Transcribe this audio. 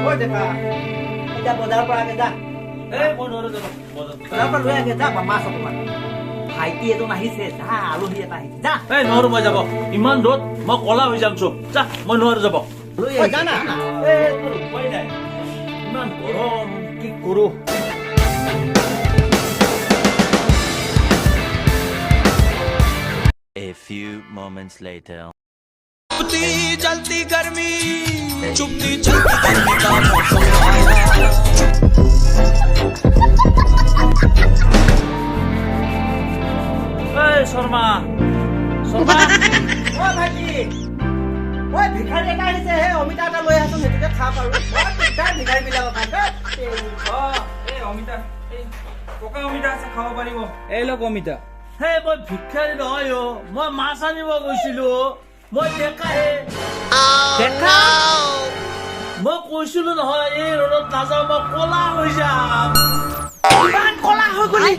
ঐ দেখা এতিয়া বজাৰৰ পৰা আগে যা মই নোৱাৰো যাব বজাৰৰ পৰা লৈ আগে যা মাছ অকণমান ভাইটি এজন আহিছে যা আলহী এটা আহিছে যা নোৱাৰো মই যাব ইমান ৰ'দ মই কলা হৈ যাম চব যা মই নোৱাৰো যাব লৈ আহি যা না তোৰ উপায় নাই ইমান গৰম কি কৰো A few moments later. चलती गर्मी चुपती चलती गर्मी का मौसम आया শৰ্মা ঐ ভাইটি ঐ ভিখাৰী এটা আহিছে হে অমিতা এটা লৈ আহচোন সেইটোকে খাম আৰু ভিখাৰী বিলাকৰ অমিতা পকা অমিতা আছে খাব পাৰিব এই লওক অমিতা হে মই ভিক্ষাৰী নহয় মই মাছ আনিব গৈছিলো মই ডেকাহে দেখা মই কৈছিলো নহয় এই ৰ'দত নাযাওঁ মই কলা হৈ যাম ইমান কলা হৈ গলি